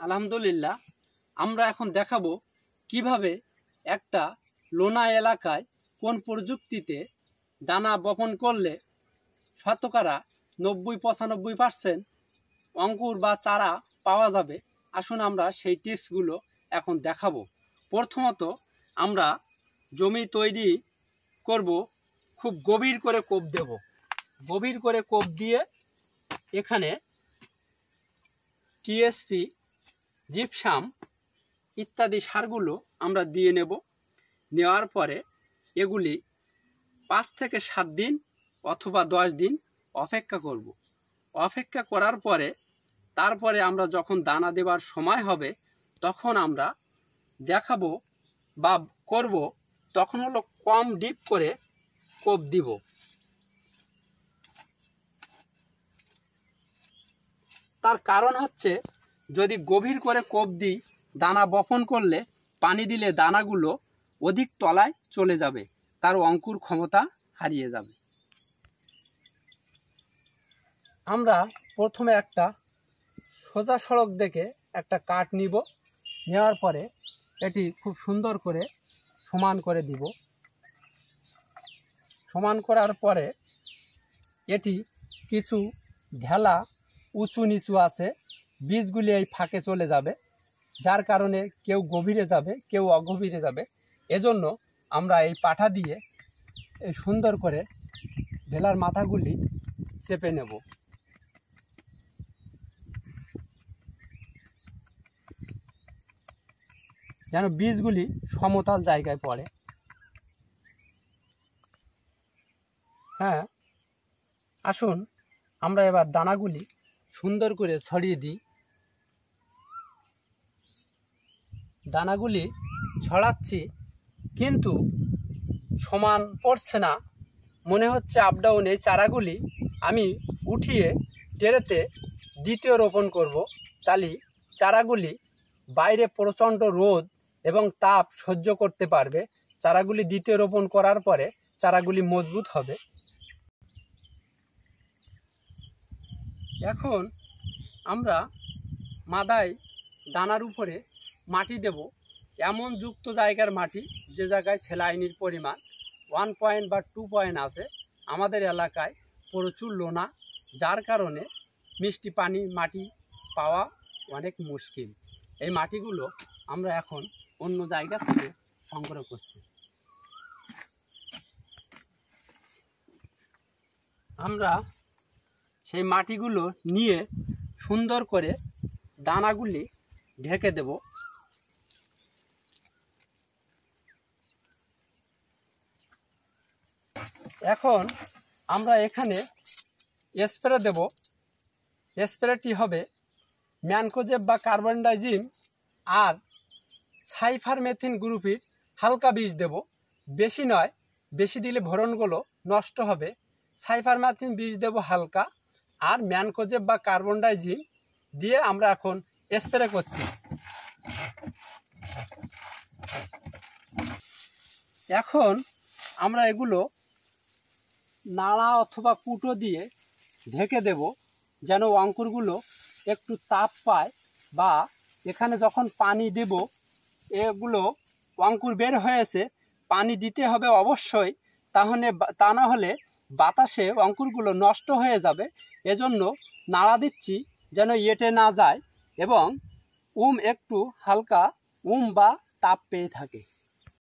আলহামদুলিল্লাহ, আমরা এখন দেখাবো কিভাবে একটা লোনা এলাকায় কোন প্রযুক্তিতে দানা বপন করলে শতকরা 90-95% অঙ্কুর বা চারা পাওয়া যাবে। আসুন আমরা সেই টিপসগুলো এখন দেখাবো। প্রথমত আমরা জমি তৈরি করব, খুব গভীর করে কোপ দেব। গভীর করে কোপ দিয়ে এখানে টিএসপি, জিপসাম ইত্যাদি সারগুলো আমরা দিয়ে নেব। নেওয়ার পরে এগুলি 5 থেকে 7 দিন অথবা 10 দিন অপেক্ষা করব। অপেক্ষা করার পরে তারপরে আমরা যখন দানা দেবার সময় হবে তখন আমরা দেখাবো বা করব, তখন হলো কম ডিপ করে কোপ দিব। তার কারণ হচ্ছে, যদি গভীর করে কোপ দিই, দানা বপন করলে পানি দিলে দানাগুলো অধিক তলায় চলে যাবে, তার অঙ্কুর ক্ষমতা হারিয়ে যাবে। আমরা প্রথমে একটা সোজা সড়ক দেখে একটা কাঠ নিব। নেওয়ার পরে এটি খুব সুন্দর করে সমান করে দিব। সমান করার পরে এটি কিছু ঢেলা উঁচু নিচু আছে, বীজগুলি এই ফাঁকে চলে যাবে, যার কারণে কেউ গভীরে যাবে, কেউ অগভীরে যাবে। এজন্য আমরা এই পাঠা দিয়ে এই সুন্দর করে ঢেলার মাথাগুলি চেপে নেব। যেন বীজগুলি সমতল জায়গায় পড়ে। হ্যাঁ, আসুন আমরা এবার দানাগুলি সুন্দর করে ছড়িয়ে দিই। দানাগুলি ছড়াচ্ছি, কিন্তু সমান পড়ছে না, মনে হচ্ছে আপ ডাউন। এই চারাগুলি আমি উঠিয়ে ট্রেতে দ্বিতীয় রোপণ করব। তাহলে চারাগুলি বাইরে প্রচণ্ড রোদ এবং তাপ সহ্য করতে পারবে। চারাগুলি দ্বিতীয় রোপণ করার পরে চারাগুলি মজবুত হবে। এখন আমরা মাদায় দানার উপরে মাটি দেব, এমন যুক্ত জায়গার মাটি যে জায়গায় স্যালাইনের পরিমাণ 1 পয়েন্ট বা 2 পয়েন্ট আছে। আমাদের এলাকায় প্রচুর লোনা, যার কারণে মিষ্টি পানি মাটি পাওয়া অনেক মুশকিল। এই মাটিগুলো আমরা এখন অন্য জায়গা থেকে সংগ্রহ করছি। আমরা সেই মাটিগুলো নিয়ে সুন্দর করে দানাগুলি ঢেকে দেব। এখন আমরা এখানে স্প্রে দেব। স্প্রেটি হবে ম্যানকোজেব বা কার্বনডাইজিম আর সাইফারমেথিন গ্রুপের হালকা বীজ দেব, বেশি নয়, বেশি দিলে ভরণগুলো নষ্ট হবে। সাইফারমেথিন বীজ দেব হালকা, আর ম্যানকোজেব বা কার্বনডাইজিম দিয়ে আমরা এখন স্প্রে করছি। এখন আমরা এগুলো নাড়া অথবা কুটো দিয়ে ঢেকে দেব, যেন অঙ্কুরগুলো একটু তাপ পায়, বা এখানে যখন পানি দেব, এগুলো অঙ্কুর বের হয়েছে, পানি দিতে হবে অবশ্যই, তা না হলে বাতাসে অঙ্কুরগুলো নষ্ট হয়ে যাবে। এজন্য নাড়া দিচ্ছি যেন এঁটে না যায় এবং একটু হালকা বা তাপ পেয়ে থাকে।